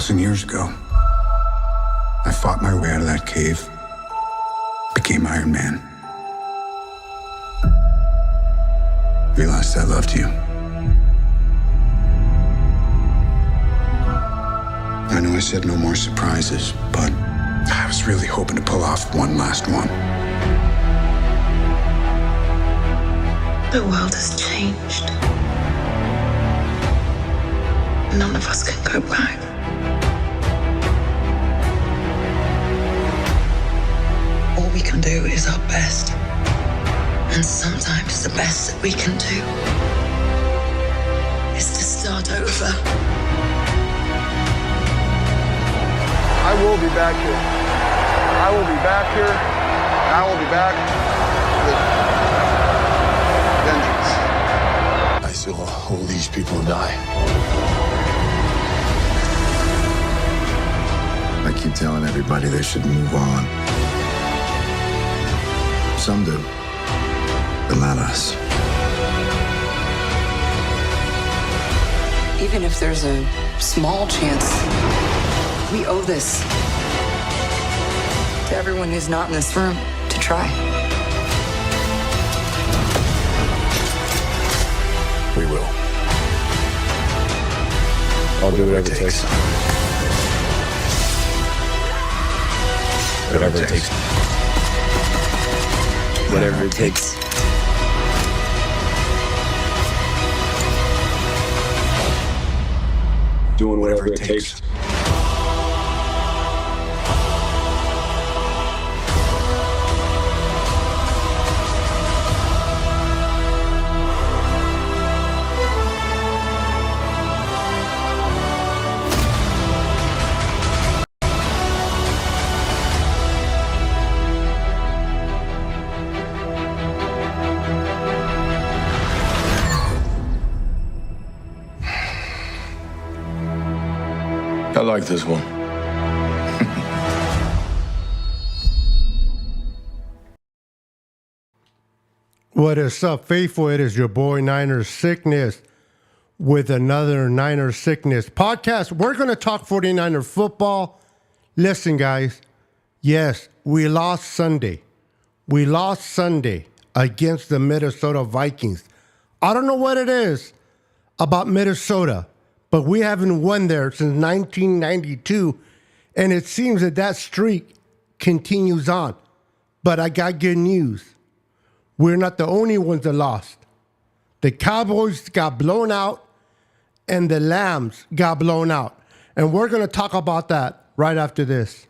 2,000 years ago. I fought my way out of that cave, became Iron Man. Realized I loved you. I know I said no more surprises, but I was really hoping to pull off one last one. The world has changed. None of us can go back. All we can do is our best. And sometimes the best that we can do is to start over. I will be back here. I will be back here. And I will be back with vengeance. I saw all these people die. I keep telling everybody they should move on. Some do, but not us. Even if there's a small chance, we owe this to everyone who's not in this room to try. We will. I'll do whatever it takes. Whatever it takes. Whatever it takes. Doing whatever it takes. I like this one. What is up, faithful? It is your boy Niner Sickness with another Niner Sickness podcast. We're going to talk 49er football. Listen, guys. Yes, we lost Sunday. We lost Sunday against the Minnesota Vikings. I don't know what it is about Minnesota, but we haven't won there since 1992, and it seems that that streak continues on. But I got good news. We're not the only ones that lost. The Cowboys got blown out, and the Lambs got blown out. And we're going to talk about that right after this.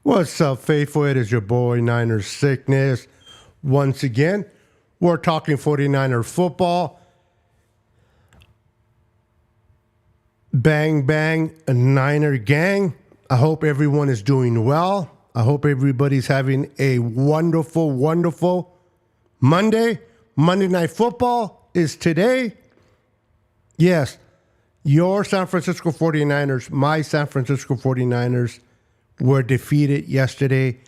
What's up, faithful? It is your boy, Niner Sickness. Once again, we're talking 49er football. Bang, bang, a Niner gang. I hope everyone is doing well. I hope everybody's having a wonderful, wonderful Monday. Monday Night Football is today. Yes, your San Francisco 49ers, my San Francisco 49ers, were defeated yesterday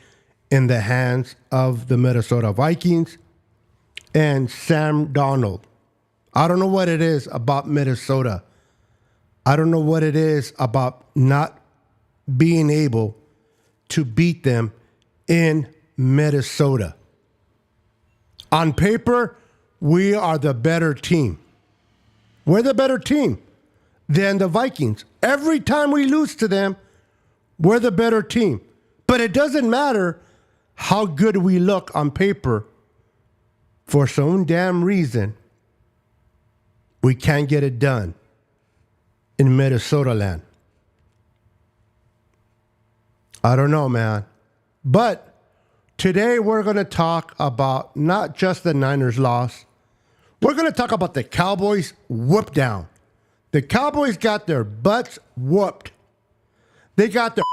in the hands of the Minnesota Vikings and Sam Darnold. I don't know what it is about Minnesota. I don't know what it is about not being able to beat them in Minnesota. On paper, we are the better team. We're the better team than the Vikings. Every time we lose to them, we're the better team. But it doesn't matter how good we look on paper. For some damn reason, we can't get it done in Minnesota land. I don't know, man. But Today, we're going to talk about not just the Niners loss. We're going to talk about the Cowboys whoop down. The Cowboys got their butts whooped. They got their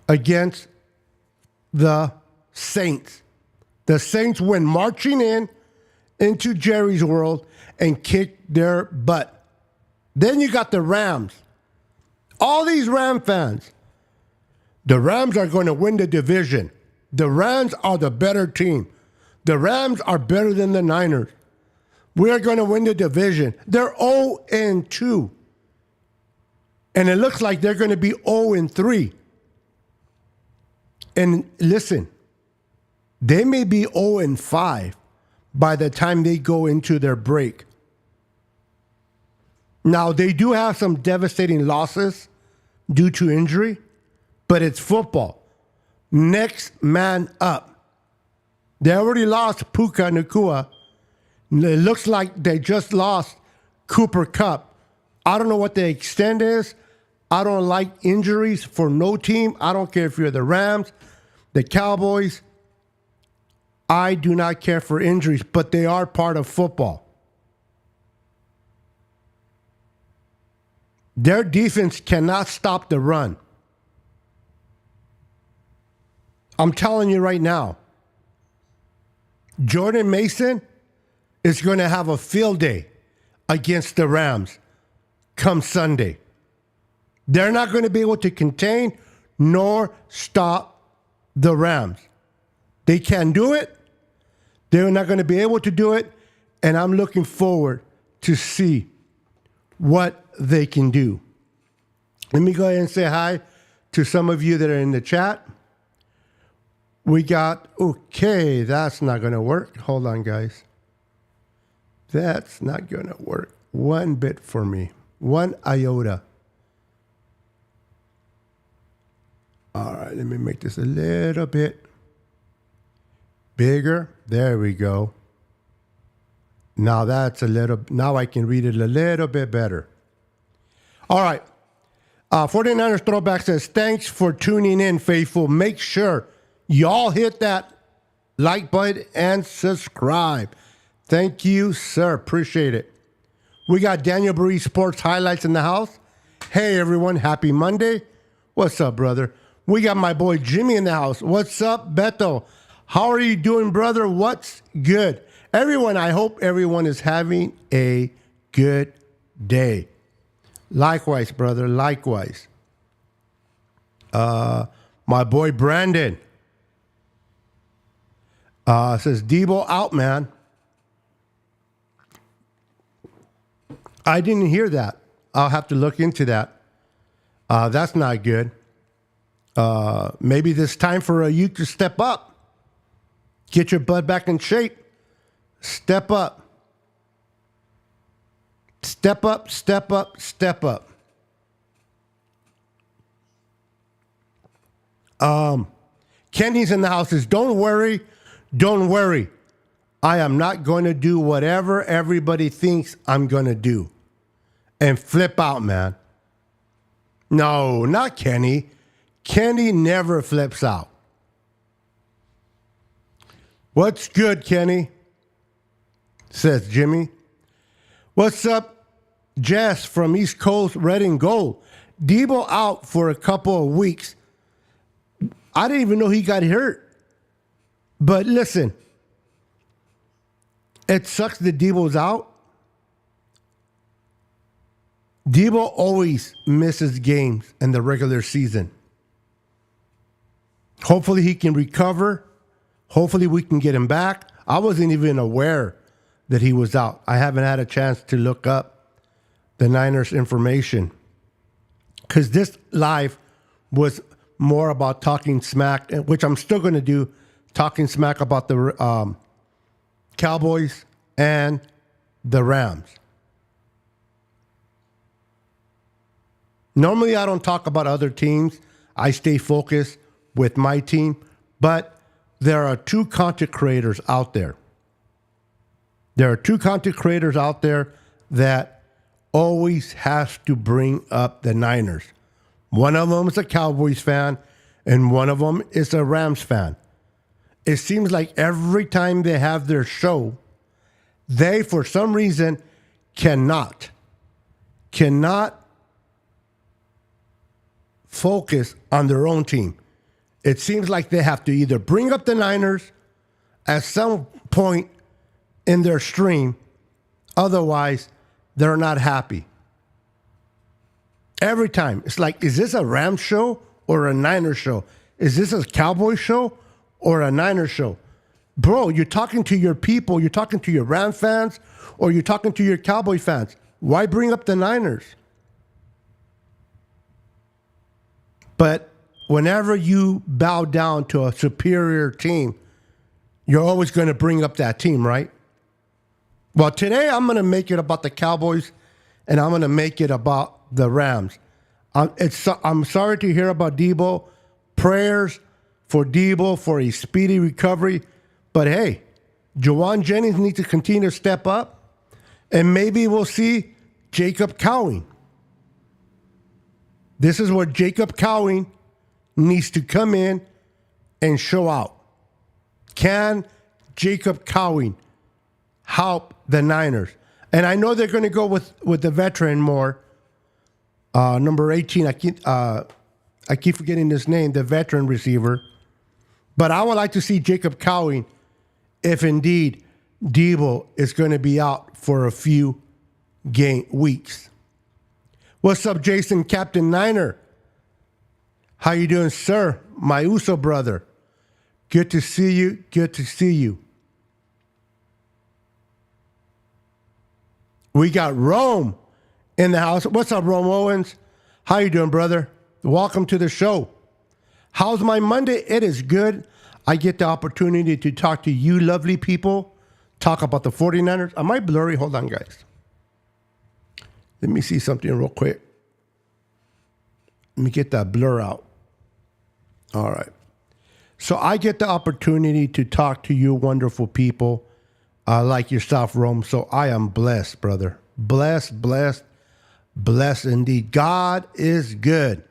against the Saints. The Saints went marching into Jerry's world and kicked their butt. Then you got the Rams. All these Ram fans. The Rams are going to win the division. The Rams are the better team. The Rams are better than the Niners. We are going to win the division. They're 0-2. And it looks like they're going to be 0-3. And listen, they may be 0-5 by the time they go into their break. Now, they do have some devastating losses due to injury, but it's football. Next man up. They already lost Puka Nacua. It looks like they just lost Cooper Kupp. I don't know what the extent is. I don't like injuries for no team. I don't care if you're the Rams, the Cowboys. I do not care for injuries, but they are part of football. Their defense cannot stop the run. I'm telling you right now, Jordan Mason is going to have a field day against the Rams come Sunday. They're not going to be able to contain nor stop the Rams. They can't do it. They're not going to be able to do it. And I'm looking forward to see what they can do. Let me go ahead and say hi to some of you that are in the chat. We got, okay, that's not going to work. Hold on, guys. That's not going to work one bit for me. One iota. All right, let me make this a little bit bigger. There we go. Now now I can read it a little bit better. All right. 49ers Throwback says, thanks for tuning in, faithful. Make sure y'all hit that like button and subscribe. Thank you, sir. Appreciate it. We got Daniel Bree Sports Highlights in the house. Hey, everyone. Happy Monday. What's up, brother? We got my boy Jimmy in the house. What's up, Beto? How are you doing, brother? What's good? Everyone, I hope everyone is having a good day. Likewise, brother. Likewise. My boy Brandon says, Debo out, man. I didn't hear that. I'll have to look into that. That's not good. Maybe it's time for you to step up. Get your butt back in shape. Step up. Step up, step up, step up. Kenny's in the house. Says, don't worry. Don't worry. I am not going to do whatever everybody thinks I'm going to do. And flip out, man. No, not Kenny. Kenny never flips out. What's good, Kenny? Says Jimmy. What's up, Jess from East Coast Red and Gold? Debo out for a couple of weeks. I didn't even know he got hurt. But listen, it sucks that Debo's out. Debo always misses games in the regular season. Hopefully he can recover. Hopefully we can get him back. I wasn't even aware that he was out. I haven't had a chance to look up the Niners information because this live was more about talking smack, which I'm still going to do, talking smack about the Cowboys and the Rams. Normally, I don't talk about other teams. I stay focused with my team, but there are two content creators out there. There are two content creators out there that always has to bring up the Niners. One of them is a Cowboys fan, and one of them is a Rams fan. It seems like every time they have their show, they, for some reason, cannot focus on their own team. It seems like they have to either bring up the Niners at some point in their stream, otherwise they're not happy. Every time. It's like, is this a Rams show or a Niners show? Is this a Cowboys show or a Niners show? Bro, you're talking to your people, you're talking to your Rams fans, or you're talking to your Cowboy fans. Why bring up the Niners? But whenever you bow down to a superior team, you're always going to bring up that team, right? Well, today I'm going to make it about the Cowboys, and I'm going to make it about the Rams. I'm sorry to hear about Debo. Prayers for Debo for a speedy recovery. But hey, Juwan Jennings needs to continue to step up, and maybe we'll see Jacob Cowing. This is where Jacob Cowing needs to come in and show out. Can Jacob Cowing help the Niners? And I know they're going to go with the veteran more. Number 18, I keep forgetting his name, the veteran receiver. But I would like to see Jacob Cowing if indeed Debo is going to be out for a few weeks. What's up, Jason, Captain Niner? How you doing, sir? My Uso brother. Good to see you. Good to see you. We got Rome in the house. What's up, Rome Owens? How you doing, brother? Welcome to the show. How's my Monday? It is good. I get the opportunity to talk to you lovely people, talk about the 49ers. Am I blurry? Hold on, guys. Let me see something real quick. Let me get that blur out. All right. So I get the opportunity to talk to you wonderful people like yourself, Rome. So I am blessed, brother. Blessed, blessed, blessed indeed. God is good.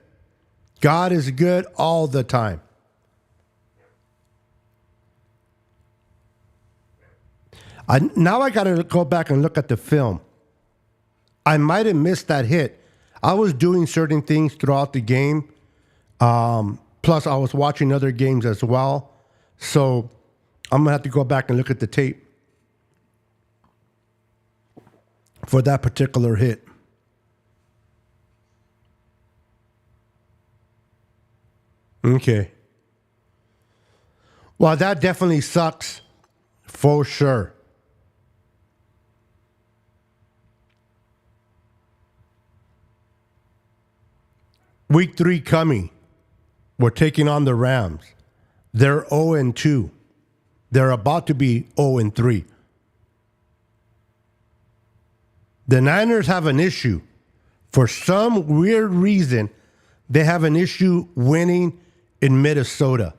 God is good all the time. Now I got to go back and look at the film. I might have missed that hit. I was doing certain things throughout the game. Plus, I was watching other games as well. So I'm going to have to go back and look at the tape for that particular hit. Okay. Well, that definitely sucks for sure. Week 3 coming. We're taking on the Rams. They're 0-2. They're about to be 0-3. The Niners have an issue. For some weird reason, they have an issue winning in Minnesota.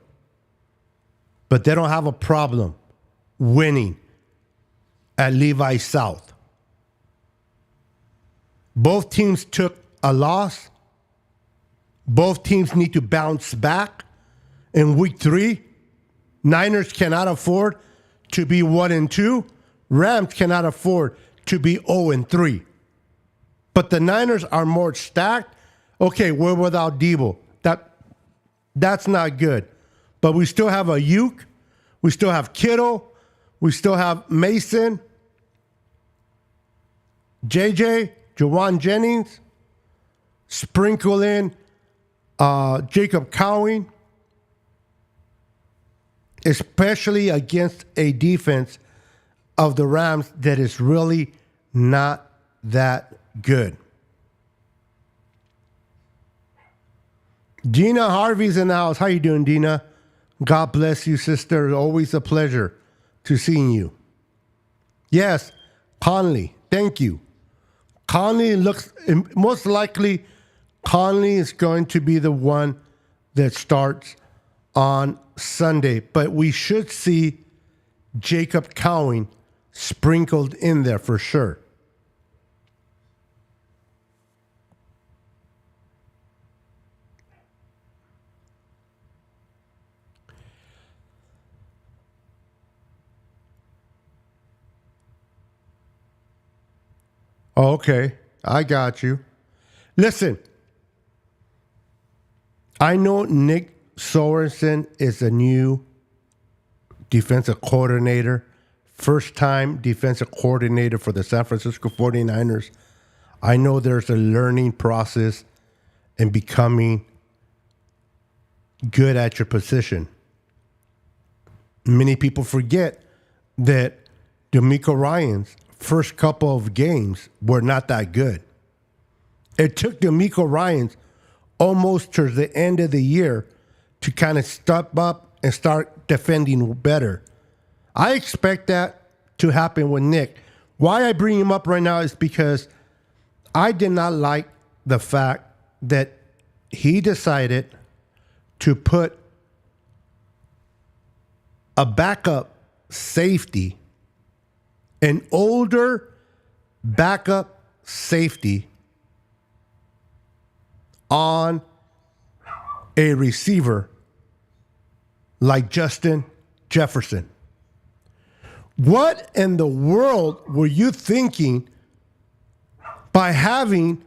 But they don't have a problem winning at Levi South. Both teams took a loss. Both teams need to bounce back in week 3. Niners cannot afford to be 1-2. Rams cannot afford to be 0-3. But the Niners are more stacked. Okay, we're without Debo. That's not good. But we still have Ayuk. We still have Kittle. We still have Mason. Juwan Jennings. Sprinkle in Jacob Cowing, especially against a defense of the Rams that is really not that good. Dina Harvey's in the house. How you doing, Dina? God bless you, sister. Always a pleasure to seeing you. Yes, Conley. Thank you. Conley looks, most likely, Conley is going to be the one that starts on Sunday. But we should see Jacob Cowing sprinkled in there for sure. Okay, I got you. Listen, I know Nick Sorensen is a new defensive coordinator, first-time defensive coordinator for the San Francisco 49ers. I know there's a learning process in becoming good at your position. Many people forget that DeMeco Ryans' first couple of games were not that good. It took DeMeco Ryans almost towards the end of the year to kind of step up and start defending better. I expect that to happen with Nick. Why I bring him up right now is because I did not like the fact that he decided to put a backup safety, an older backup safety, on a receiver like Justin Jefferson. What in the world were you thinking by having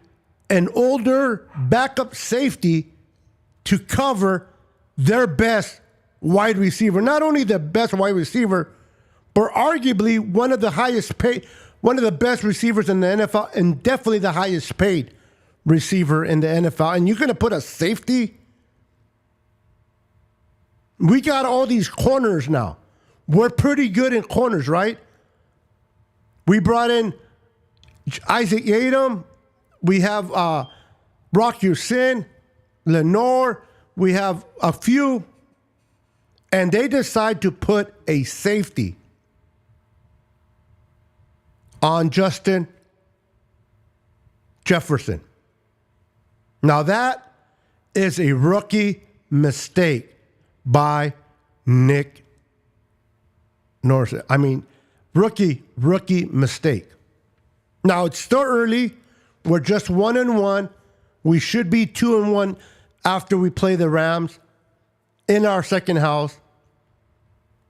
an older backup safety to cover their best wide receiver? Not only the best wide receiver, but arguably one of the highest paid, one of the best receivers in the NFL, and definitely the highest paid receiver in the NFL. And you're going to put a safety? We got all these corners now. We're pretty good in corners, right? We brought in Isaac Yadam. We have Rock Sin, Lenore. We have a few. And they decide to put a safety on Justin Jefferson. Now that is a rookie mistake by Nick Norris. I mean, rookie mistake. Now it's still early. We're just 1-1. We should be 2-1 after we play the Rams in our second house.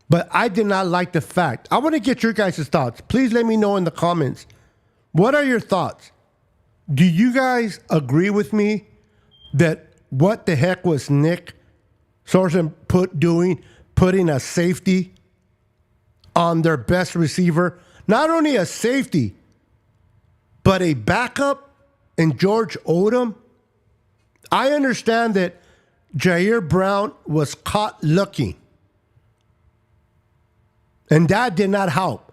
But I did not like the fact. I want to get your guys' thoughts. Please let me know in the comments. What are your thoughts? Do you guys agree with me that what the heck was Nick Sorensen putting a safety on their best receiver? Not only a safety, but a backup in George Odom? I understand that Jair Brown was caught looking, and that did not help.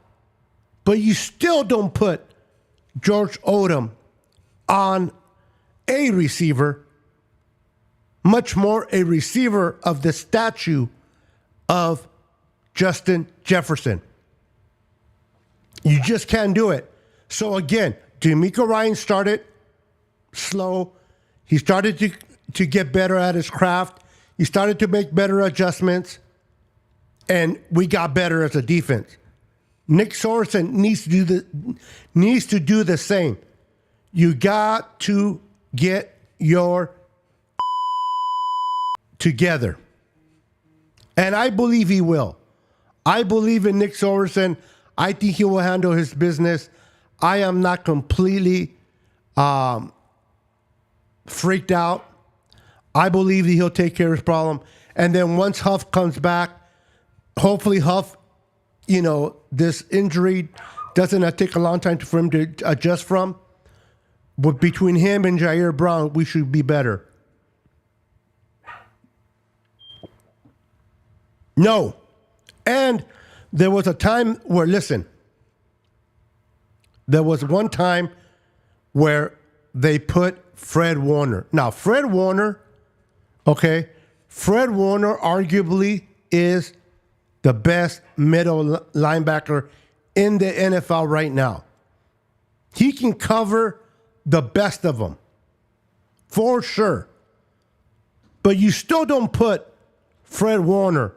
But you still don't put George Odom on a receiver, much more a receiver of the stature of Justin Jefferson. You just can't do it. So again, DeMeco Ryan started slow. He started to get better at his craft. He started to make better adjustments. And we got better as a defense. Nick Sorensen needs to do the same. You got to get your together. And I believe he will. I believe in Nick Sorensen. I think he will handle his business. I am not completely freaked out. I believe that he'll take care of his problem. And then once Huff comes back, hopefully Huff, this injury doesn't take a long time for him to adjust from. But between him and Jair Brown, we should be better. No. And there was a time where, there was one time where they put Fred Warner. Now, Fred Warner arguably is the best middle linebacker in the NFL right now. He can cover the best of them, for sure. But you still don't put Fred Warner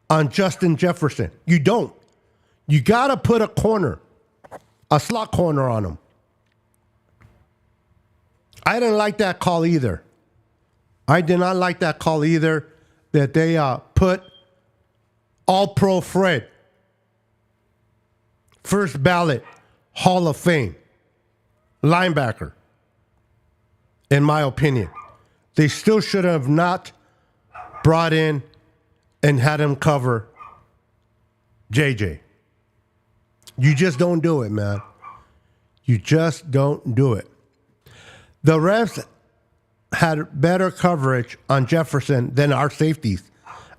on Justin Jefferson. You don't. You got to put a slot corner on him. I didn't like that call either. I did not like that call either, that they put All-Pro Fred, first ballot Hall of Fame. linebacker, in my opinion. They still should have not brought in and had him cover JJ. You just don't do it, man. You just don't do it. The refs had better coverage on Jefferson than our safeties.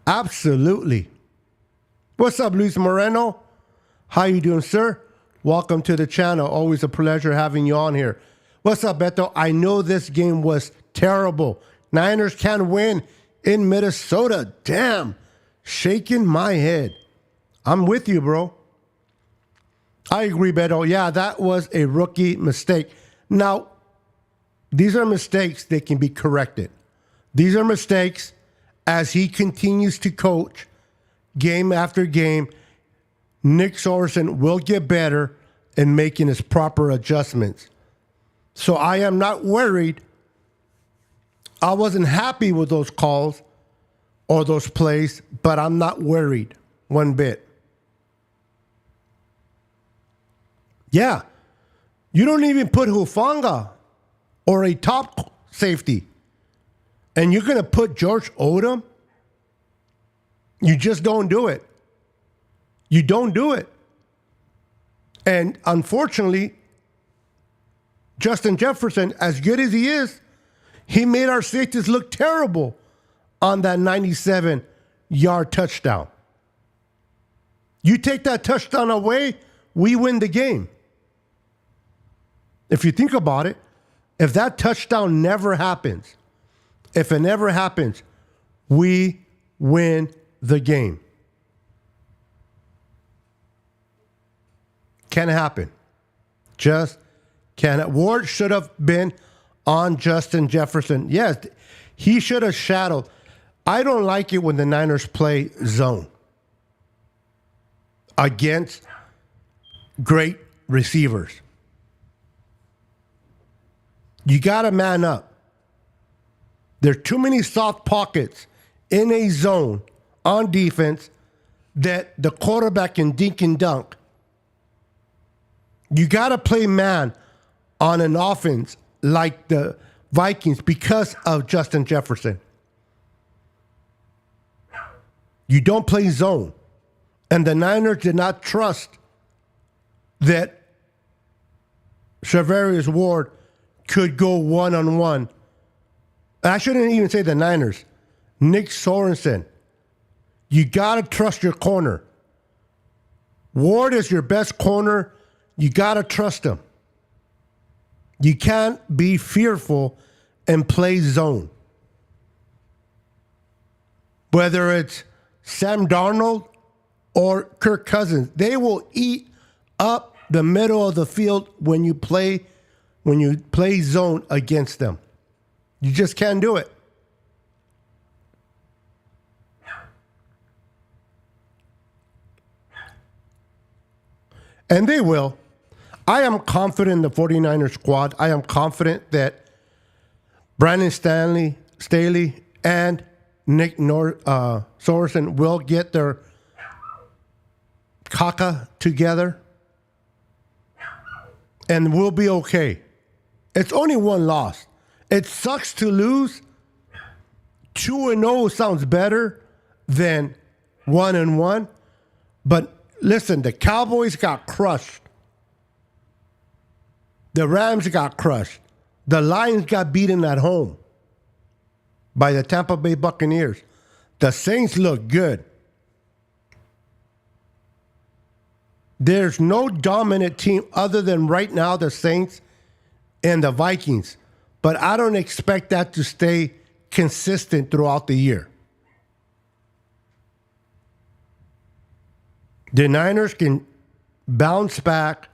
Absolutely. What's up, Luis Moreno? How you doing, sir? Welcome to the channel. Always a pleasure having you on here. What's up, Beto? I know this game was terrible. Niners can win in Minnesota. Damn. Shaking my head. I'm with you, bro. I agree, Beto. Yeah, that was a rookie mistake. Now, these are mistakes that can be corrected. These are mistakes as he continues to coach game after game. Nick Sorensen will get better in making his proper adjustments. So I am not worried. I wasn't happy with those calls or those plays, but I'm not worried one bit. Yeah, you don't even put Hufanga or a top safety, and you're going to put George Odom? You just don't do it. You don't do it. And unfortunately, Justin Jefferson, as good as he is, he made our safeties look terrible on that 97-yard touchdown. You take that touchdown away, we win the game. If you think about it, if that touchdown never happens, if it never happens, we win the game. Can't happen. Just can't. Ward should have been on Justin Jefferson. Yes, he should have shadowed. I don't like it when the Niners play zone against great receivers. You got to man up. There are too many soft pockets in a zone on defense that the quarterback can dink and dunk. You got to play man on an offense like the Vikings because of Justin Jefferson. You don't play zone. And the Niners did not trust that Charvarius Ward could go one-on-one. I shouldn't even say the Niners. Nick Sorensen. You got to trust your corner. Ward is your best corner. You got to trust him. You can't be fearful and play zone. Whether it's Sam Darnold or Kirk Cousins, they will eat up the middle of the field when you play zone against them. You just can't do it. And they will. I am confident in the 49ers squad. I am confident that Brandon Staley and Nick Sorensen will get their caca together and we'll be okay. It's only one loss. It sucks to lose. 2-0 sounds better than 1-1. But listen, the Cowboys got crushed. The Rams got crushed. The Lions got beaten at home by the Tampa Bay Buccaneers. The Saints look good. There's no dominant team other than right now the Saints and the Vikings. But I don't expect that to stay consistent throughout the year. The Niners can bounce back.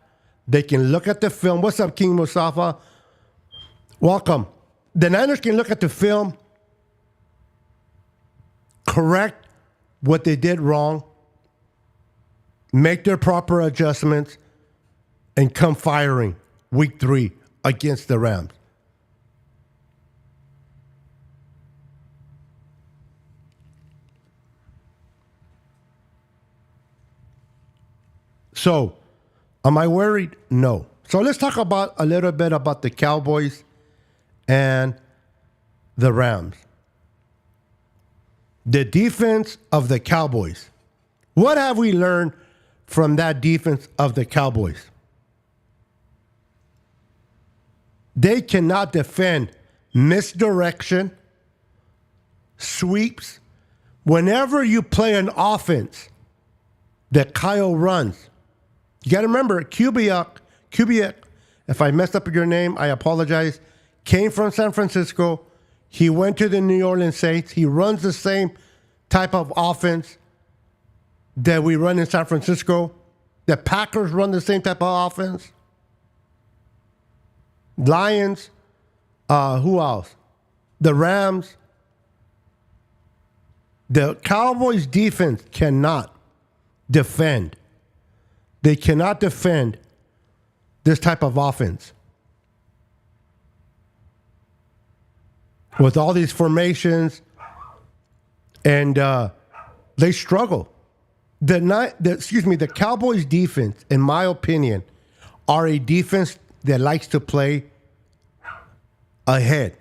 They can look at the film. What's up, King Mustafa? Welcome. The Niners can look at the film, correct what they did wrong, make their proper adjustments, and come firing week 3 against the Rams. So, am I worried? No. So let's talk about a little bit about the Cowboys and the Rams. The defense of the Cowboys. What have we learned from that defense of the Cowboys? They cannot defend misdirection, sweeps. Whenever you play an offense that Kyle runs, you got to remember, Kubiak, if I messed up your name, I apologize, came from San Francisco. He went to the New Orleans Saints. He runs the same type of offense that we run in San Francisco. The Packers run the same type of offense. Lions, who else? The Rams. The Cowboys defense cannot defend. They cannot defend this type of offense. With all these formations, and they struggle. The Cowboys defense, in my opinion, are a defense that likes to play ahead.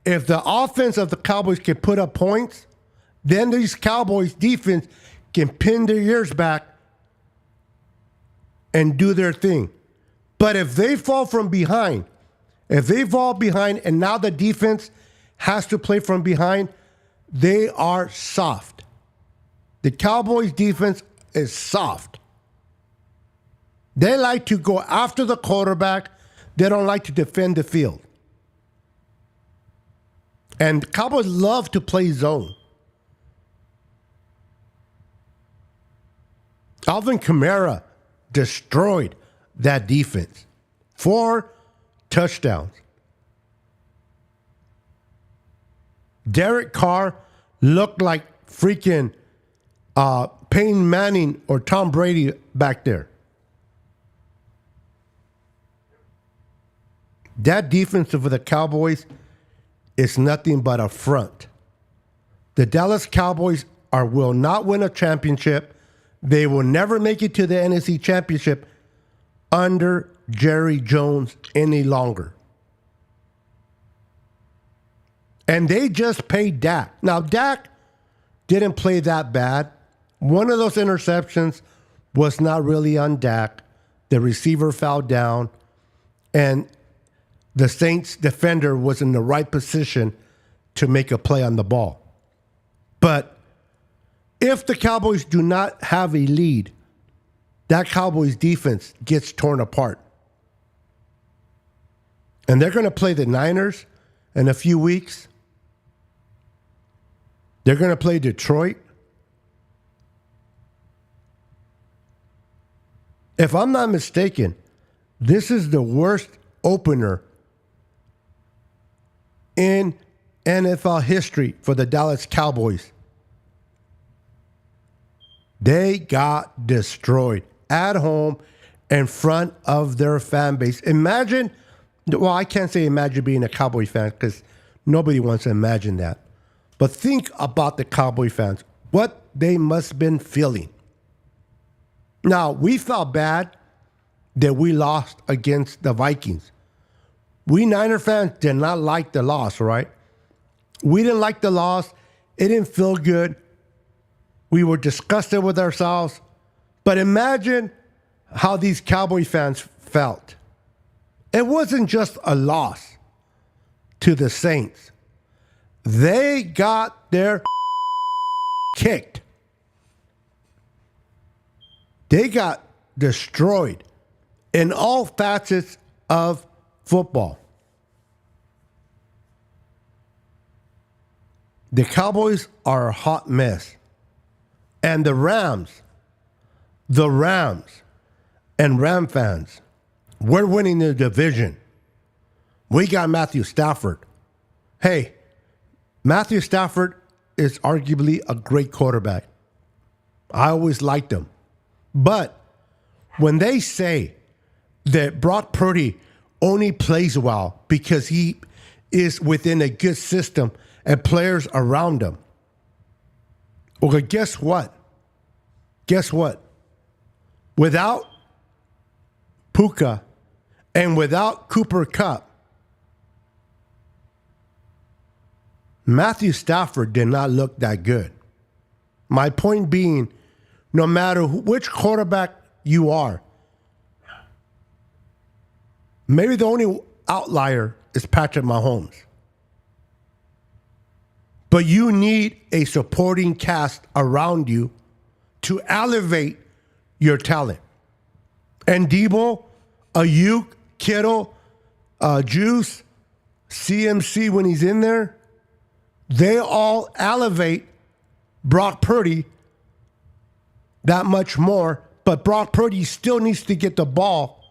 If the offense of the Cowboys can put up points, then these Cowboys defense can pin their ears back and do their thing. But if they fall behind and now the defense has to play from behind, they are soft. The Cowboys defense is soft. They like to go after the quarterback. They don't like to defend the field. And Cowboys love to play zone. Alvin Kamara destroyed that defense. 4 touchdowns. Derek Carr looked like freaking Peyton Manning or Tom Brady back there. That defense for the Cowboys is nothing but a front. The Dallas Cowboys will not win a championship. They will never make it to the NFC Championship under Jerry Jones any longer. And they just paid Dak. Now, Dak didn't play that bad. One of those interceptions was not really on Dak. The receiver fell down, and the Saints defender was in the right position to make a play on the ball. But if the Cowboys do not have a lead, that Cowboys defense gets torn apart. And they're going to play the Niners in a few weeks. They're going to play Detroit. If I'm not mistaken, this is the worst opener in NFL history for the Dallas Cowboys. They got destroyed at home in front of their fan base. Imagine, well, I can't say imagine being a Cowboy fan because nobody wants to imagine that. But think about the Cowboy fans, what they must have been feeling. Now, we felt bad that we lost against the Vikings. We Niner fans did not like the loss, right? We didn't like the loss. It didn't feel good. We were disgusted with ourselves. But imagine how these Cowboy fans felt. It wasn't just a loss to the Saints. They got their kicked. They got destroyed in all facets of football. The Cowboys are a hot mess. And the Rams and Ram fans, we're winning the division. We got Matthew Stafford. Hey, Matthew Stafford is arguably a great quarterback. I always liked him. But when they say that Brock Purdy only plays well because he is within a good system and players around him, well, guess what? Guess what? Without Puka And without Cooper Kupp, Matthew Stafford did not look that good. My point being, no matter which quarterback you are, maybe the only outlier is Patrick Mahomes. But you need a supporting cast around you to elevate your talent. And Debo, Ayuk, Kittle, Juice, CMC when he's in there, they all elevate Brock Purdy that much more. But Brock Purdy still needs to get the ball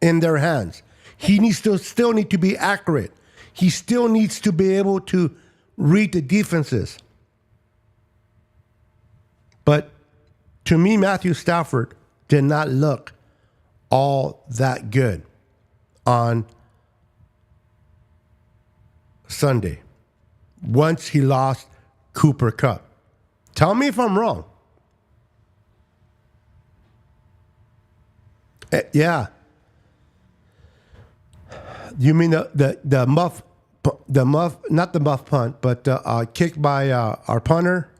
in their hands. He needs to still need to be accurate. He still needs to be able to read the defenses. But to me, Matthew Stafford did not look all that good on Sunday once he lost Cooper Kupp. Tell me if I'm wrong. Yeah. You mean the muff, not the muff punt, but kick by our punter?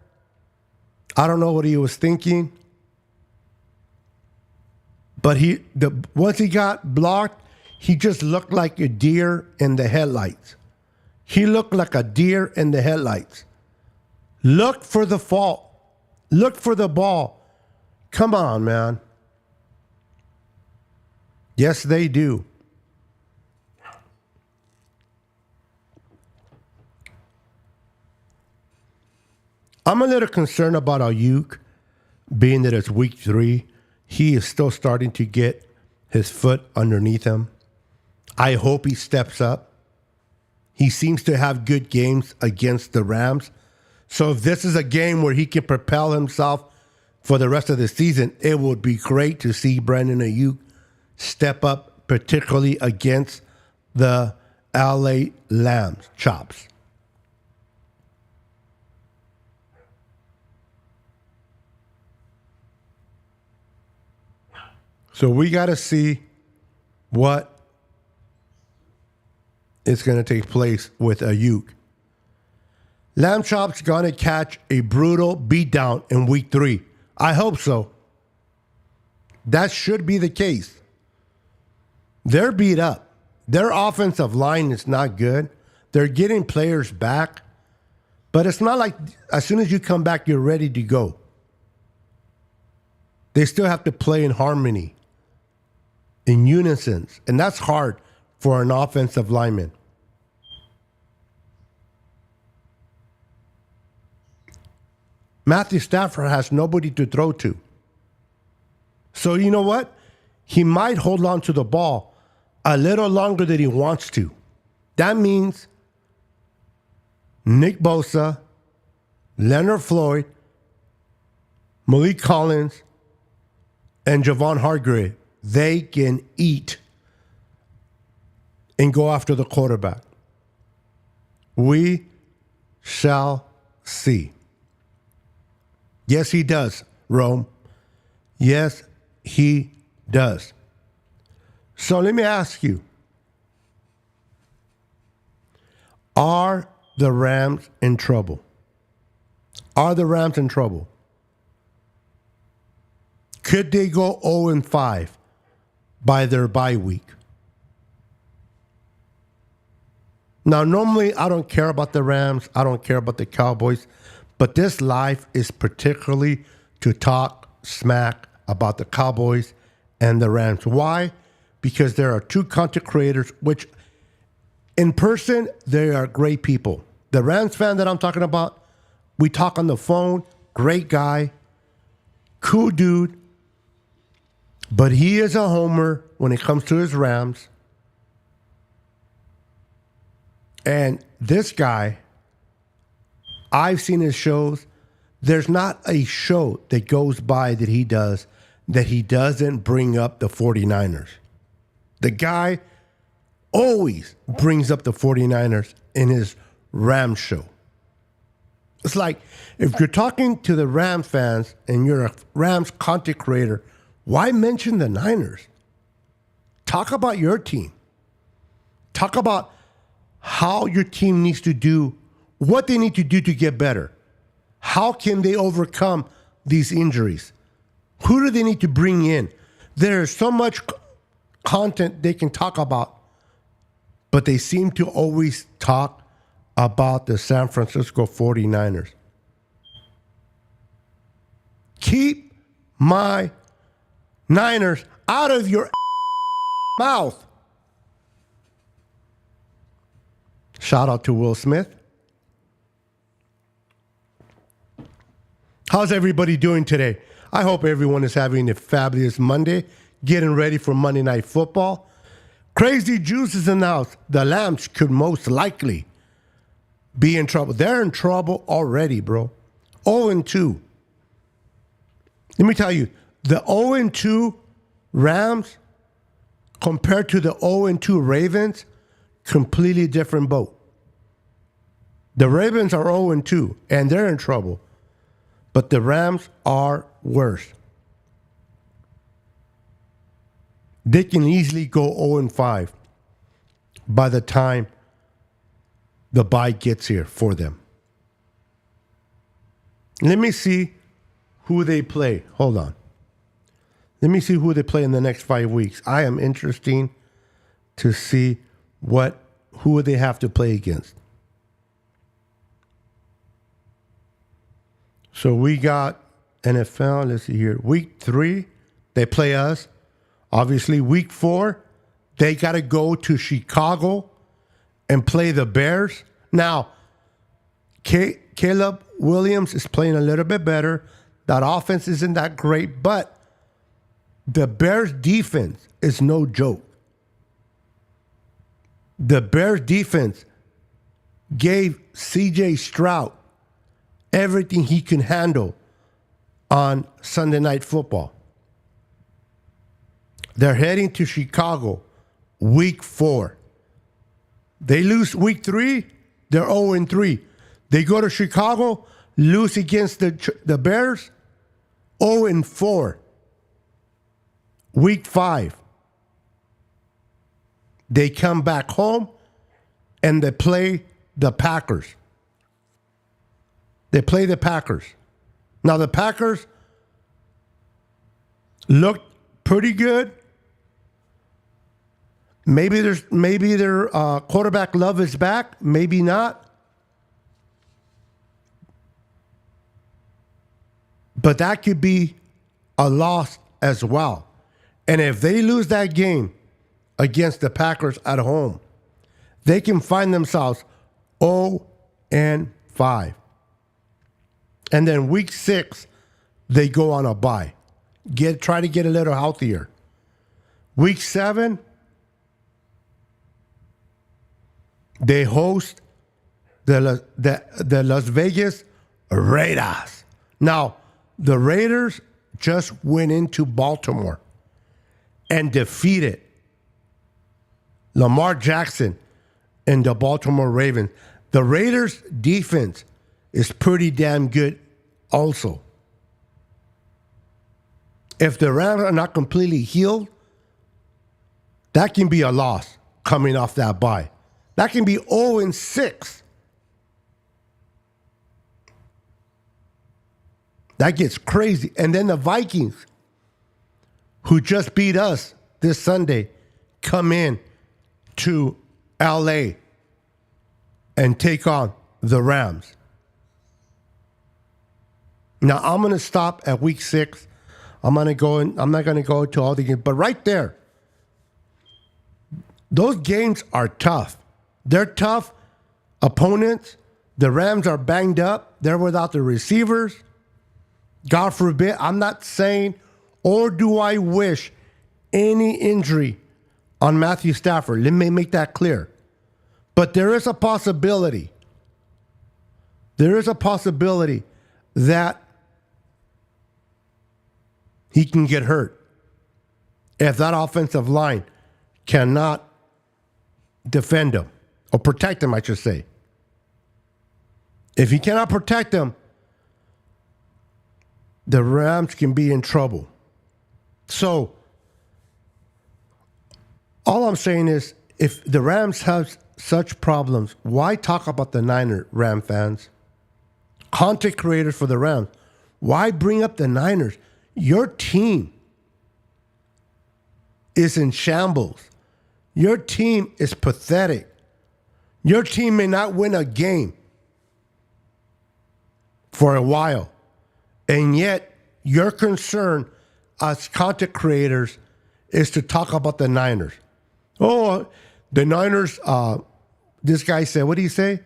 I don't know what he was thinking. But once he got blocked, he just looked like a deer in the headlights. He looked like a deer in the headlights. Look for the fault. Look for the ball. Come on, man. Yes, they do. I'm a little concerned about Ayuk, being that it's week 3. He is still starting to get his foot underneath him. I hope he steps up. He seems to have good games against the Rams. So if this is a game where he can propel himself for the rest of the season, it would be great to see Brandon Ayuk step up, particularly against the LA Lambs Chops. So we got to see what is going to take place with Ayuk. Lamb Chop's going to catch a brutal beatdown in week 3. I hope so. That should be the case. They're beat up. Their offensive line is not good. They're getting players back. But it's not like as soon as you come back, you're ready to go. They still have to play in harmony, in unison. And that's hard for an offensive lineman. Matthew Stafford has nobody to throw to. So you know what? He might hold on to the ball a little longer than he wants to. That means Nick Bosa, Leonard Floyd, Malik Collins, and Javon Hargrave, they can eat and go after the quarterback. We shall see. Yes, he does, Rome. Yes, he does. So let me ask you, are the Rams in trouble? Are the Rams in trouble? Could they go 0-5 by their bye week? Now, normally I don't care about the Rams. I don't care about the Cowboys. But this live is particularly to talk smack about the Cowboys and the Rams. Why? Because there are two content creators, which in person, they are great people. The Rams fan that I'm talking about, we talk on the phone, great guy, cool dude, but he is a homer when it comes to his Rams. And this guy, I've seen his shows. There's not a show that goes by that he does that he doesn't bring up the 49ers. The guy always brings up the 49ers in his Rams show. It's like, if you're talking to the Rams fans and you're a Rams content creator, why mention the Niners? talk about your team. Talk about how your team needs to do, what they need to do to get better. How can they overcome these injuries? Who do they need to bring in? There's so much content they can talk about, but they seem to always talk about the San Francisco 49ers. Keep my Niners out of your mouth. Shout out to Will Smith. How's everybody doing today? I hope everyone is having a fabulous Monday, getting ready for Monday Night Football. Crazy Juice is announced. The Lambs could most likely be in trouble. They're in trouble already, bro. 0-2. Let me tell you, the 0-2 Rams compared to the 0-2 Ravens, completely different boat. The Ravens are 0-2, and they're in trouble. But the Rams are worse. They can easily go 0-5 by the time the bye gets here for them. Let me see who they play. Hold on. Let me see who they play in the next 5 weeks. I am interested to see who they have to play against. So we got NFL, let's see here. Week 3, they play us. Obviously, week 4, they got to go to Chicago and play the Bears. Now, Caleb Williams is playing a little bit better. That offense isn't that great, but the Bears defense is no joke. The Bears defense gave C.J. Stroud everything he can handle on Sunday Night Football. They're heading to Chicago week 4. They lose week 3, they're 0-3. They go to Chicago, lose against the Bears, 0-4. Week 5, they come back home and they play the Packers. They play the Packers. Now the Packers look pretty good. Maybe their quarterback Love is back. Maybe not. But that could be a loss as well. And if they lose that game against the Packers at home, they can find themselves 0-5. And then week 6, they go on a bye. Try to get a little healthier. Week 7, they host the Las Vegas Raiders. Now, the Raiders just went into Baltimore and defeated Lamar Jackson and the Baltimore Ravens. The Raiders' defense is pretty damn good also. If the Rams are not completely healed, that can be a loss coming off that bye. That can be 0-6. That gets crazy. And then the Vikings, who just beat us this Sunday, come in to LA and take on the Rams. Now, I'm going to stop at week 6. I'm not going to go to all the games. But right there, those games are tough. They're tough opponents. The Rams are banged up. They're without the receivers. God forbid, I'm not saying, or do I wish any injury on Matthew Stafford. Let me make that clear. But there is a possibility. There is a possibility that he can get hurt if that offensive line cannot defend him, or protect him, I should say. If he cannot protect him, the Rams can be in trouble. So, All I'm saying is, if the Rams have such problems, why talk about the Niner, Ram fans? Content creators for the Rams, why bring up the Niners? Your team is in shambles. Your team is pathetic. Your team may not win a game for a while. And yet, your concern as content creators is to talk about the Niners. Oh, the Niners, this guy said, what did he say?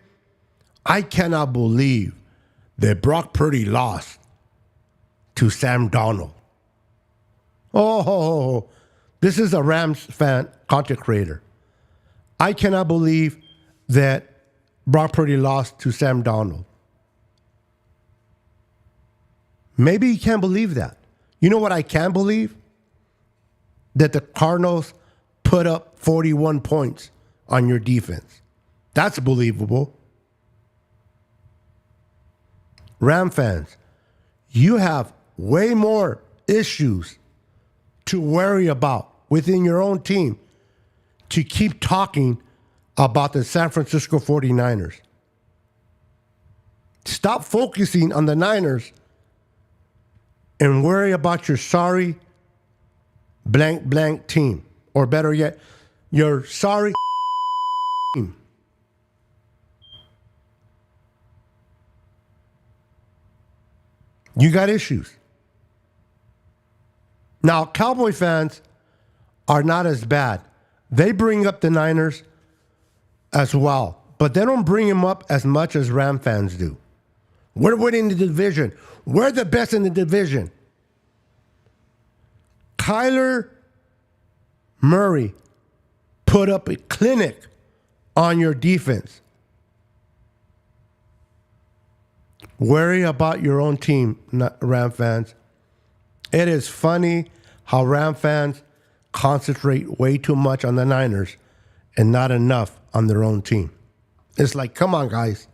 I cannot believe that Brock Purdy lost to Sam Darnold. Oh, this is a Rams fan, content creator. I cannot believe that Brock Purdy lost to Sam Darnold. Maybe you can't believe that. You know what I can believe? That the Cardinals put up 41 points on your defense. That's believable. Ram fans, you have way more issues to worry about within your own team to keep talking about the San Francisco 49ers. Stop focusing on the Niners and worry about your sorry blank blank team. Or better yet, your sorry team. You got issues. Now, Cowboy fans are not as bad. They bring up the Niners as well, but they don't bring them up as much as Ram fans do. We're winning the division. We're the best in the division. Kyler Murray put up a clinic on your defense. Worry about your own team, not Ram fans. It is funny how Ram fans concentrate way too much on the Niners and not enough on their own team. It's like, come on, guys.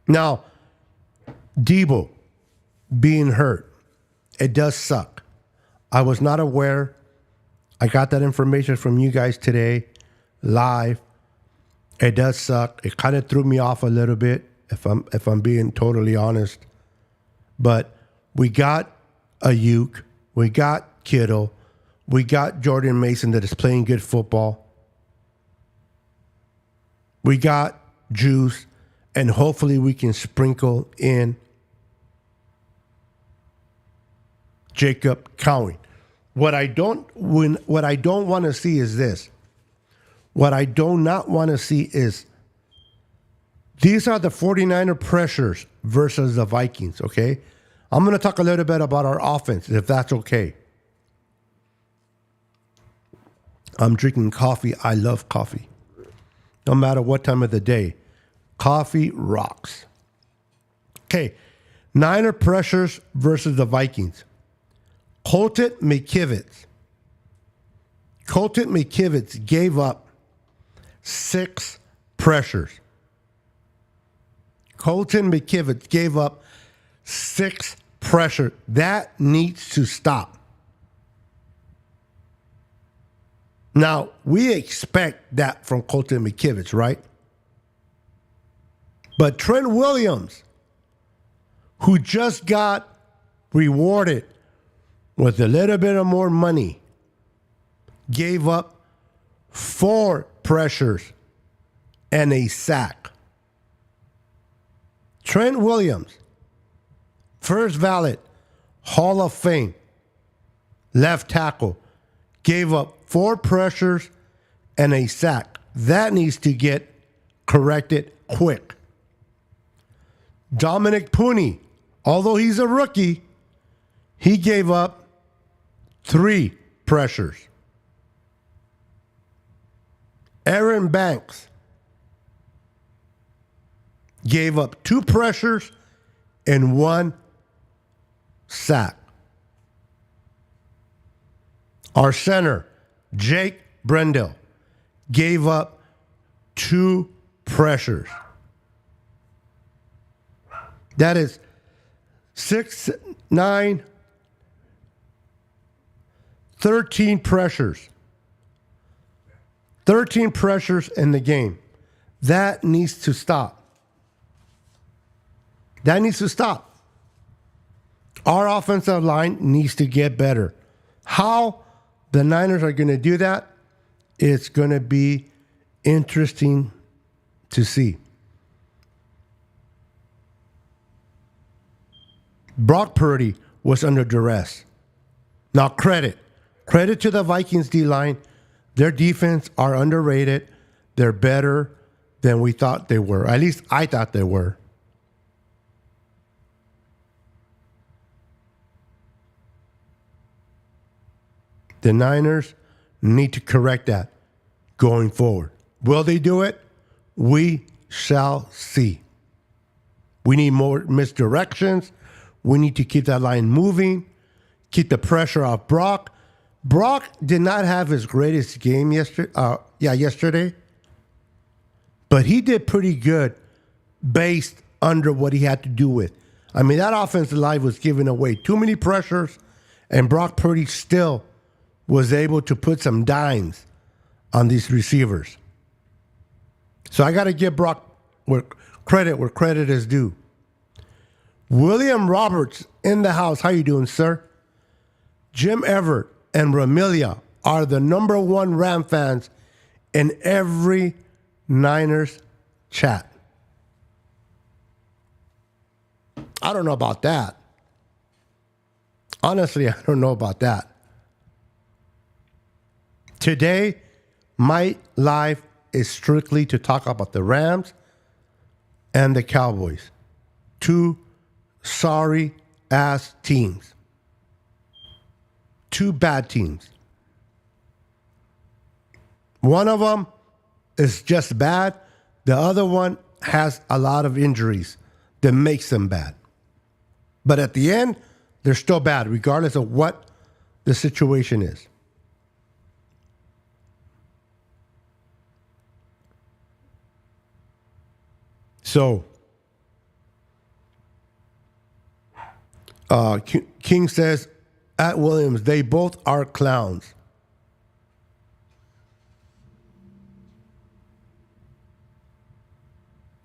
Now, Debo being hurt, it does suck. I was not aware. I got that information from you guys today, live. It does suck. It kind of threw me off a little bit, if I'm being totally honest. But we got Ayuk, we got Kittle, we got Jordan Mason that is playing good football. We got Juice, and hopefully we can sprinkle in Jacob Cowing. What I don't want to see is this. What I do not want to see is these are the 49er pressures versus the Vikings, okay? I'm going to talk a little bit about our offense, if that's okay. I'm drinking coffee. I love coffee. No matter what time of the day. Coffee rocks. Okay, Niner pressures versus the Vikings. Colton McKivitz gave up 6 pressures. Colton McKivitz gave up 6 pressures. That needs to stop. Now, we expect that from Colton McKivitz, right? But Trent Williams, who just got rewarded with a little bit of more money, gave up 4 pressures and a sack. Trent Williams, first ballot, Hall of Fame, left tackle, gave up 4 pressures and a sack. That needs to get corrected quick. Dominic Pooney, although he's a rookie, he gave up 3 pressures. Aaron Banks gave up 2 pressures and 1 sack. Our center, Jake Brendel, gave up 2 pressures. That is 6, 9, 13 pressures. 13 pressures in the game. That needs to stop. That needs to stop. Our offensive line needs to get better. How the Niners are going to do that, it's going to be interesting to see. Brock Purdy was under duress. Now, credit to the Vikings D-line. Their defense are underrated. They're better than we thought they were. At least I thought they were. The Niners need to correct that going forward. Will they do it? We shall see. We need more misdirections. We need to keep that line moving, keep the pressure off Brock. Brock did not have his greatest game yesterday, but he did pretty good based under what he had to do with. I mean, that offensive line was giving away too many pressures, and Brock Purdy still was able to put some dimes on these receivers. So I got to give Brock credit where credit is due. William Roberts in the house. How you doing, sir? Jim Everett and Ramilia are the number one Ram fans in every Niners chat. I don't know about that. Honestly, I don't know about that. Today, my life is strictly to talk about the Rams and the Cowboys. Two sorry-ass teams. Two bad teams. One of them is just bad. The other one has a lot of injuries that makes them bad. But at the end, they're still bad, regardless of what the situation is. So, King says, at Williams, they both are clowns.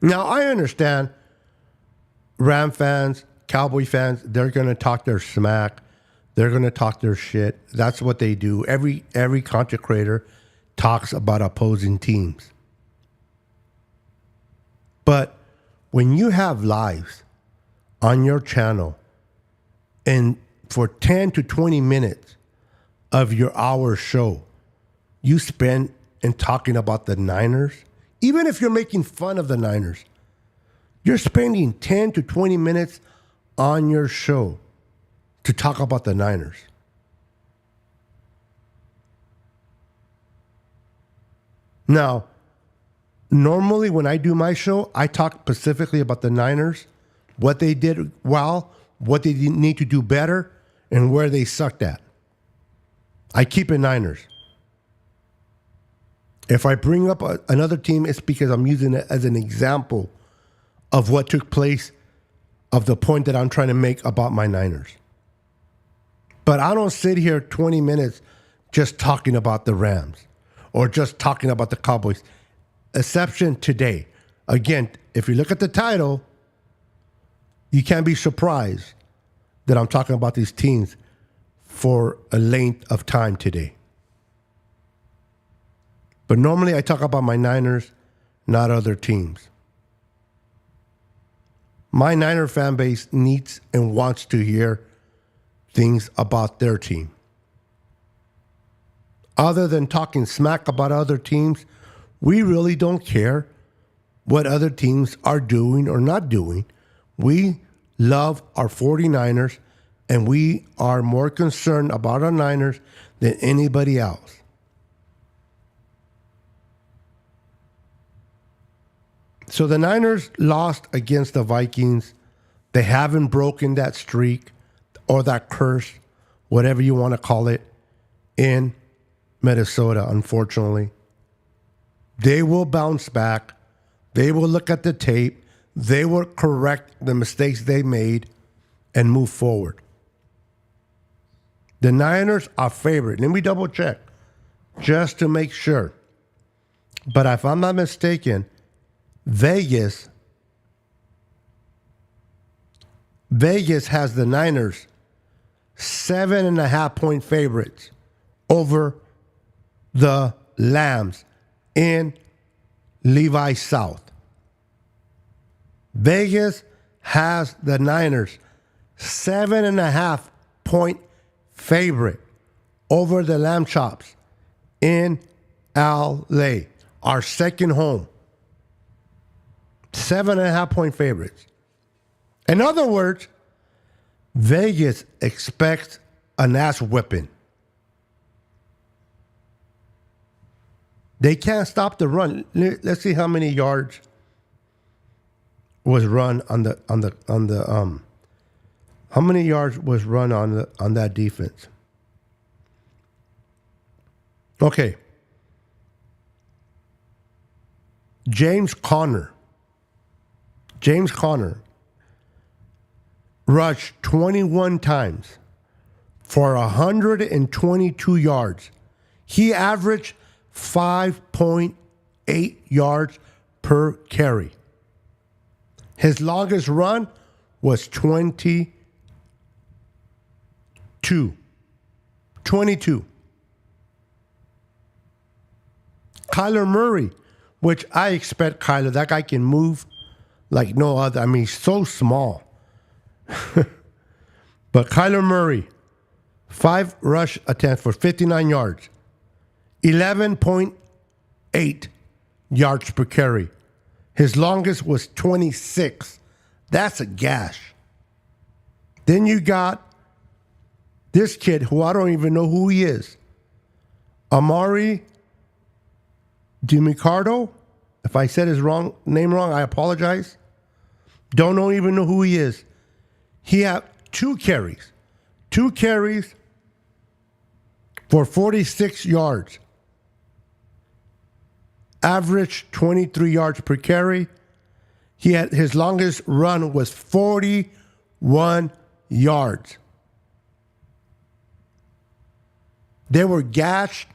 Now, I understand Ram fans, Cowboy fans, they're going to talk their smack. They're going to talk their shit. That's what they do. Every content creator talks about opposing teams. But when you have lives on your channel and for 10 to 20 minutes of your hour show, you spend in talking about the Niners, even if you're making fun of the Niners, you're spending 10 to 20 minutes on your show to talk about the Niners. Now, normally when I do my show, I talk specifically about the Niners, what they did well, what they need to do better, and where they sucked at. I keep it Niners. If I bring up another team, it's because I'm using it as an example of what took place, of the point that I'm trying to make about my Niners. But I don't sit here 20 minutes just talking about the Rams or just talking about the Cowboys. Exception today. Again, if you look at the title, you can't be surprised that I'm talking about these teams for a length of time today. But normally I talk about my Niners, not other teams. My Niner fan base needs and wants to hear things about their team. Other than talking smack about other teams, we really don't care what other teams are doing or not doing. We love our 49ers, and we are more concerned about our Niners than anybody else. So the Niners lost against the Vikings. They haven't broken that streak or that curse, whatever you want to call it, in Minnesota, unfortunately. They will bounce back. They will look at the tape. They will correct the mistakes they made and move forward. The Niners are favorite. Let me double check just to make sure. But if I'm not mistaken, Vegas has the Niners 7.5-point favorites over the Lambs in Levi South. Vegas has the Niners 7.5-point favorite over the Lamb Chops in LA, our second home. 7.5-point favorites. In other words, Vegas expects an ass whipping. They can't stop the run. Let's see how many yards was run how many yards was run on that defense. Okay. James Conner rushed 21 times for 122 yards. He averaged 5.8 yards per carry. His longest run was 22. Kyler Murray, which I expect Kyler, that guy can move like no other. I mean, he's so small. But Kyler Murray, 5 rush attempts for 59 yards, 11.8 yards per carry. His longest was 26. That's a gash. Then you got this kid who I don't even know who he is. Amari DiMicardo. If I said his name wrong, I apologize. Don't even know who he is. He had 2 carries. 2 carries for 46 yards. Average 23 yards per carry. His longest run was 41 yards. They were gashed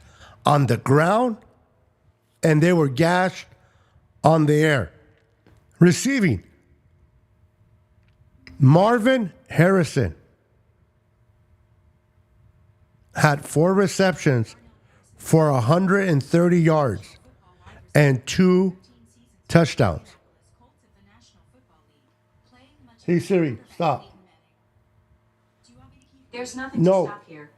on the ground and they were gashed on the air. Receiving, Marvin Harrison had 4 receptions for 130 yards and 2 touchdowns. Hey Siri, stop. There's nothing to stop here.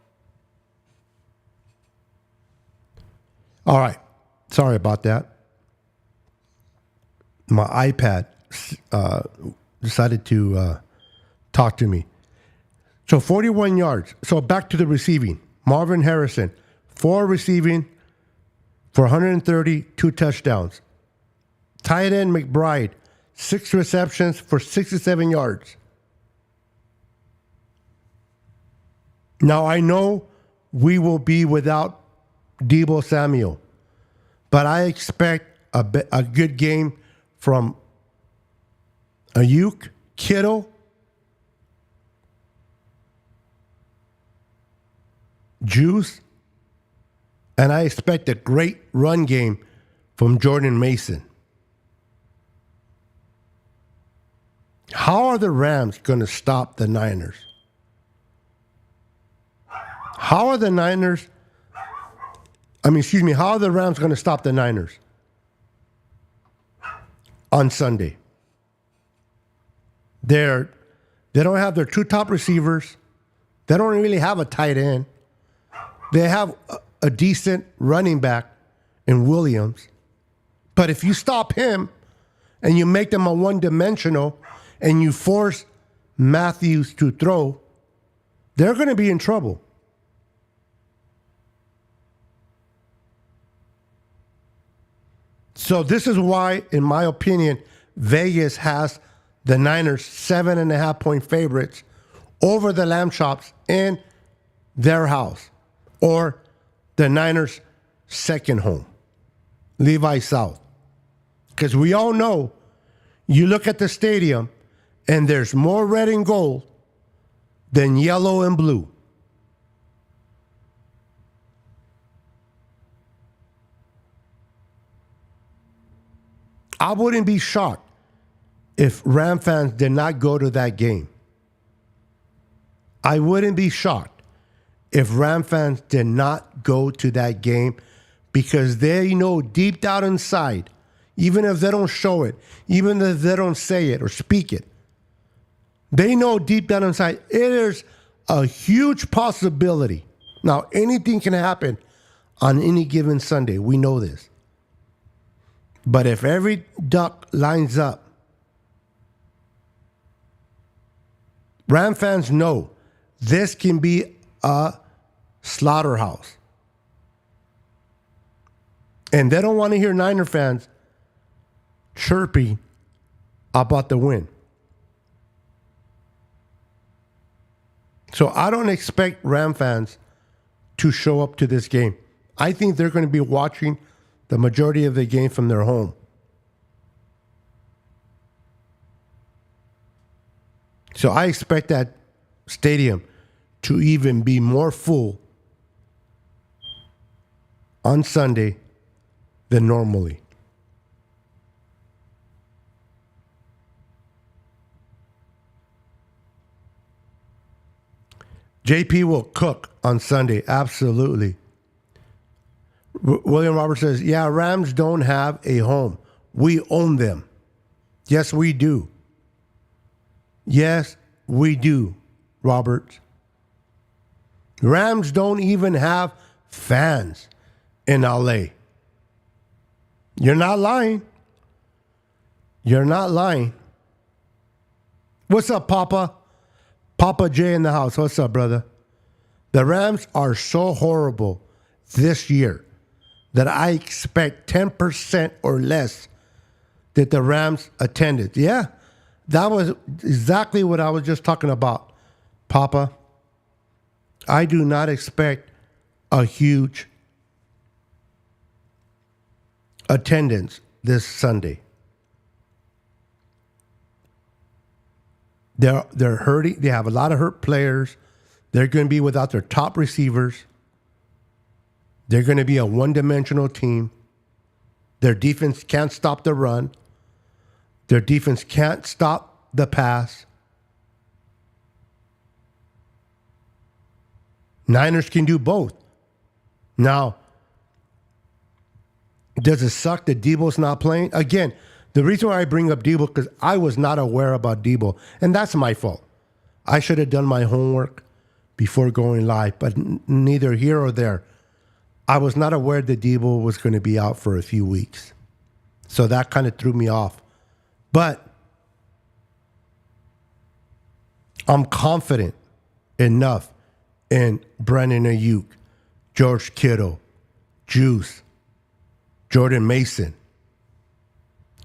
All right. Sorry about that. My iPad decided to talk to me. So 41 yards. So back to the receiving. Marvin Harrison, 4 receiving for 130, 2 touchdowns. Tight end McBride, 6 receptions for 67 yards. Now I know we will be without Deebo Samuel, but I expect a good game from Ayuk, Kittle, Juice, and I expect a great run game from Jordan Mason. How are the Rams going to stop the Niners? How are the Rams going to stop the Niners on Sunday? They don't have their 2 top receivers. They don't really have a tight end. They have a decent running back in Williams. But if you stop him and you make them a one-dimensional and you force Matthews to throw, they're going to be in trouble. So this is why, in my opinion, Vegas has the Niners 7.5-point favorites over the Lamb Chops in their house, or the Niners' second home, Levi South. Because we all know, you look at the stadium and there's more red and gold than yellow and blue. I wouldn't be shocked if Ram fans did not go to that game. I wouldn't be shocked if Ram fans did not go to that game because they know deep down inside, even if they don't show it, even if they don't say it or speak it, they know deep down inside it is a huge possibility. Now, anything can happen on any given Sunday. We know this. But if every duck lines up, Ram fans know this can be a slaughterhouse. And they don't want to hear Niner fans chirping about the win. So I don't expect Ram fans to show up to this game. I think they're going to be watching the majority of the game from their home. So I expect that stadium to even be more full on Sunday than normally. JP will cook on Sunday. Absolutely. William Roberts says, yeah, Rams don't have a home. We own them. Yes, we do. Yes, we do, Roberts. Rams don't even have fans in LA. You're not lying. You're not lying. What's up, Papa? Papa J in the house. What's up, brother? The Rams are so horrible this year that I expect 10% or less that the Rams attended. Yeah, that was exactly what I was just talking about, Papa. I do not expect a huge attendance this Sunday. They're hurting. They have a lot of hurt players. They're going to be without their top receivers. They're going to be a one-dimensional team. Their defense can't stop the run. Their defense can't stop the pass. Niners can do both. Now, does it suck that Debo's not playing? Again, the reason why I bring up Debo because I was not aware about Debo, and that's my fault. I should have done my homework before going live, but neither here or there. I was not aware that Debo was going to be out for a few weeks. So that kind of threw me off. But I'm confident enough in Brandon Ayuk, George Kittle, Juice, Jordan Mason,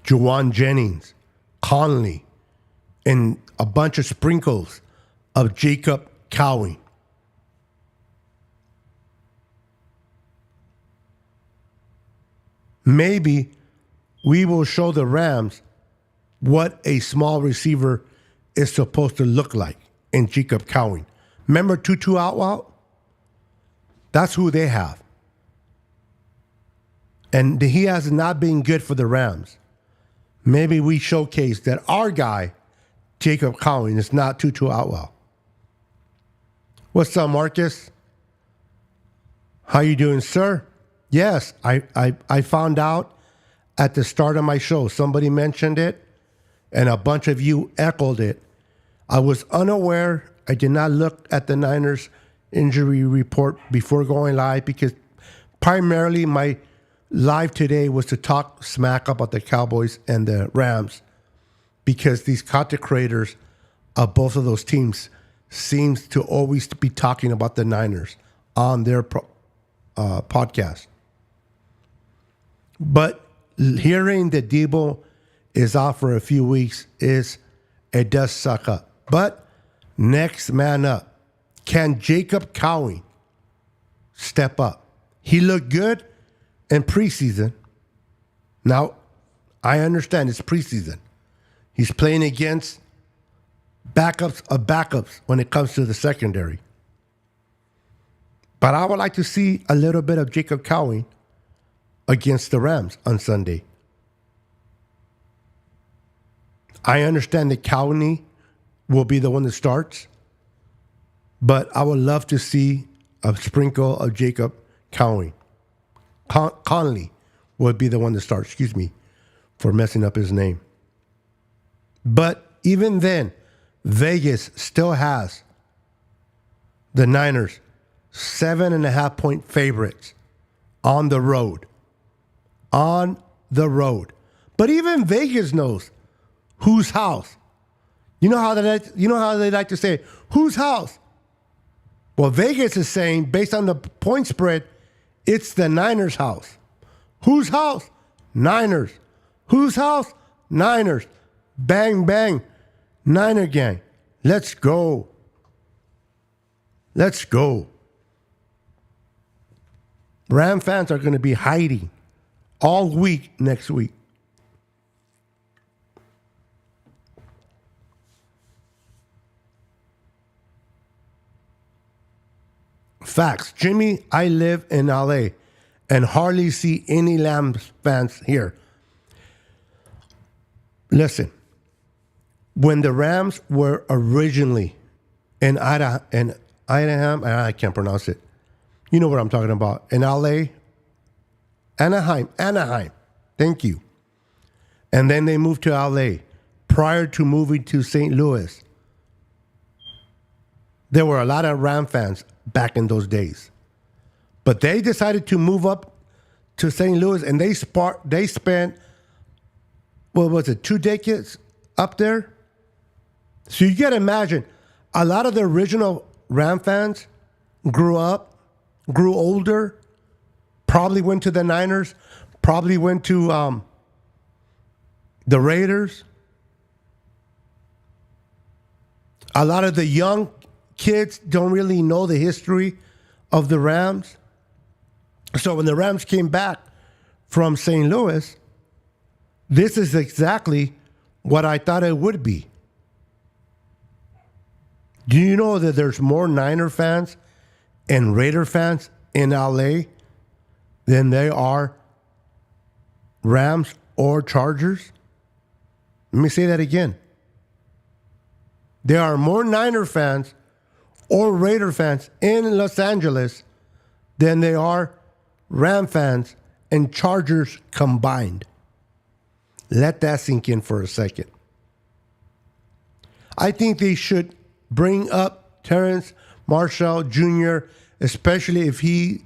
Juwan Jennings, Conley, and a bunch of sprinkles of Jacob Cowing. Maybe we will show the Rams what a small receiver is supposed to look like in Jacob Cowing. Remember Tutu Atwell? That's who they have. And he has not been good for the Rams. Maybe we showcase that our guy, Jacob Cowing, is not Tutu Atwell. What's up, Marcus? How you doing, sir? Yes, I found out at the start of my show. Somebody mentioned it, and a bunch of you echoed it. I was unaware. I did not look at the Niners injury report before going live because primarily my live today was to talk smack about the Cowboys and the Rams because these content creators of both of those teams seems to always be talking about the Niners on their podcast. But hearing that Debo is out for a few weeks it does suck up. But next man up. Can Jacob Cowing step up? He looked good in preseason. Now, I understand it's preseason. He's playing against backups of backups when it comes to the secondary. But I would like to see a little bit of Jacob Cowing against the Rams on Sunday. I understand that Cowney will be the one that starts, but I would love to see a sprinkle of Jacob Cowney. Conley would be the one that starts. Excuse me for messing up his name. But even then, Vegas still has the Niners 7.5 point favorites on the road. On the road. But even Vegas knows whose house. You know how they like to say, whose house? Well, Vegas is saying, based on the point spread, it's the Niners' house. Whose house? Niners. Whose house? Niners. Bang, bang. Niner gang. Let's go. Let's go. Ram fans are going to be hiding all week next week. Facts. Jimmy, I live in LA and hardly see any Rams fans here. Listen, when the Rams were originally in Anaheim, I can't pronounce it. You know what I'm talking about. In LA, Anaheim. Thank you. And then they moved to LA prior to moving to St. Louis. There were a lot of Ram fans back in those days. But they decided to move up to St. Louis, and they spent, what was it, 2 decades up there? So you got to imagine, a lot of the original Ram fans grew up, grew older, probably went to the Niners, probably went to the Raiders. A lot of the young kids don't really know the history of the Rams. So when the Rams came back from St. Louis, this is exactly what I thought it would be. Do you know that there's more Niner fans and Raider fans in LA than there are Rams or Chargers? Let me say that again. There are more Niner fans or Raider fans in Los Angeles than there are Ram fans and Chargers combined. Let that sink in for a second. I think they should bring up Terrence Marshall Jr., especially if he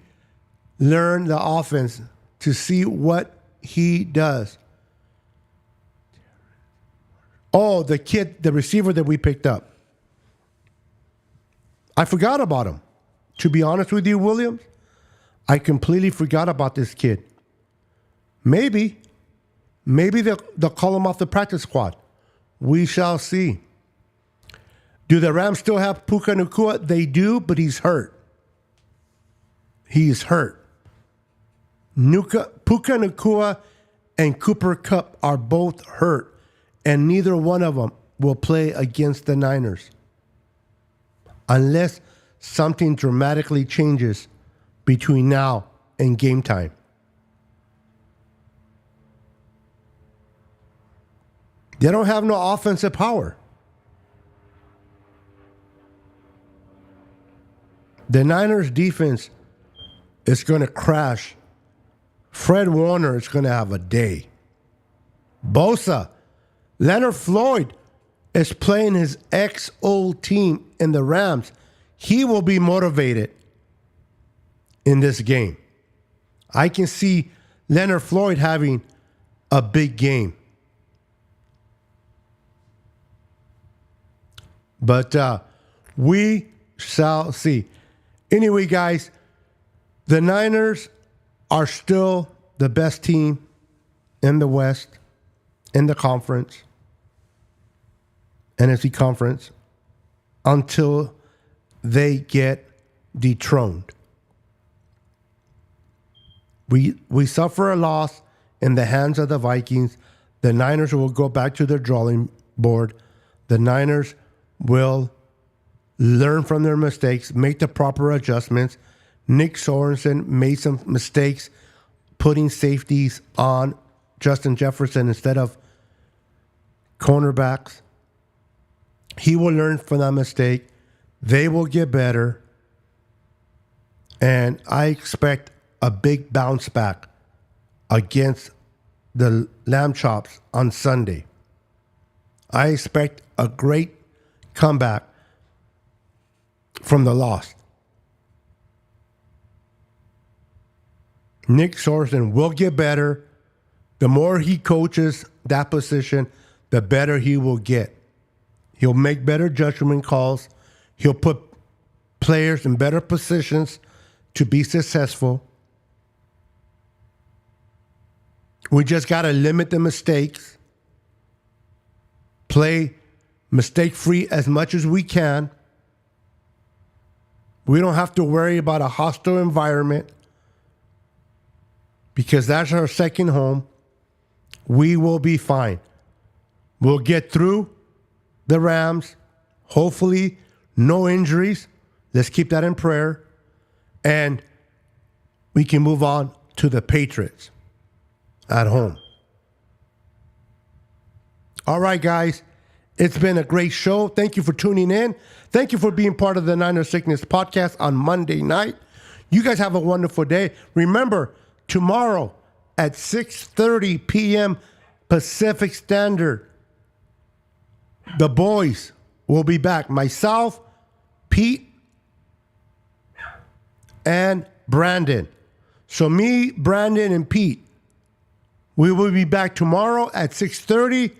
learned the offense, to see what he does. Oh, the kid, the receiver that we picked up. I forgot about him. To be honest with you, Williams, I completely forgot about this kid. Maybe they'll call him off the practice squad. We shall see. Do the Rams still have Puka Nacua? They do, but he's hurt. He's hurt. Puka Nacua and Cooper Kupp are both hurt, and neither one of them will play against the Niners unless something dramatically changes between now and game time. They don't have no offensive power. The Niners defense is going to crash. Fred Warner is going to have a day. Bosa, Leonard Floyd is playing his ex-old team in the Rams. He will be motivated in this game. I can see Leonard Floyd having a big game. But we shall see. Anyway, guys, the Niners are still the best team in the West, in the conference, NFC conference, until they get dethroned. We suffer a loss in the hands of the Vikings. The Niners will go back to their drawing board. The Niners will learn from their mistakes, make the proper adjustments. Nick Sorensen made some mistakes putting safeties on Justin Jefferson instead of cornerbacks. He will learn from that mistake. They will get better. And I expect a big bounce back against the Lamb Chops on Sunday. I expect a great comeback from the loss. Nick Sorensen will get better. The more he coaches that position, the better he will get. He'll make better judgment calls. He'll put players in better positions to be successful. We just got to limit the mistakes. Play mistake-free as much as we can. We don't have to worry about a hostile environment because that's our second home. We will be fine. We'll get through the Rams. Hopefully, no injuries. Let's keep that in prayer. And we can move on to the Patriots at home. All right, guys. It's been a great show. Thank you for tuning in. Thank you for being part of the Niner Sickness podcast on Monday night. You guys have a wonderful day. Remember, tomorrow at 6:30 p.m. Pacific Standard, the boys will be back. Myself, Pete, and Brandon. So me, Brandon, and Pete, we will be back tomorrow at 6:30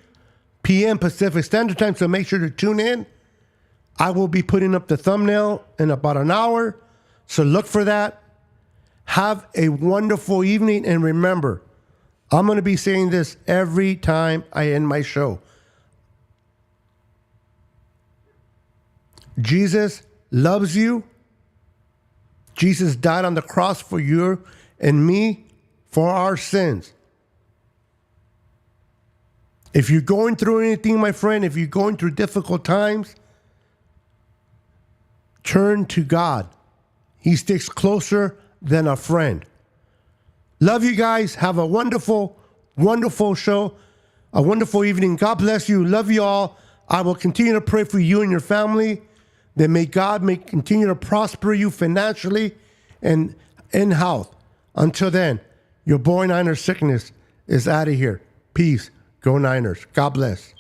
p.m. Pacific Standard Time, so make sure to tune in. I will be putting up the thumbnail in about an hour, so look for that. Have a wonderful evening, and remember, I'm going to be saying this every time I end my show. Jesus loves you. Jesus died on the cross for you and me for our sins. If you're going through anything, my friend, if you're going through difficult times, turn to God. He sticks closer than a friend. Love you guys. Have a wonderful, wonderful show. A wonderful evening. God bless you. Love you all. I will continue to pray for you and your family. That may God continue to prosper you financially and in health. Until then, your boy Niner Sickness is out of here. Peace. Go Niners. God bless.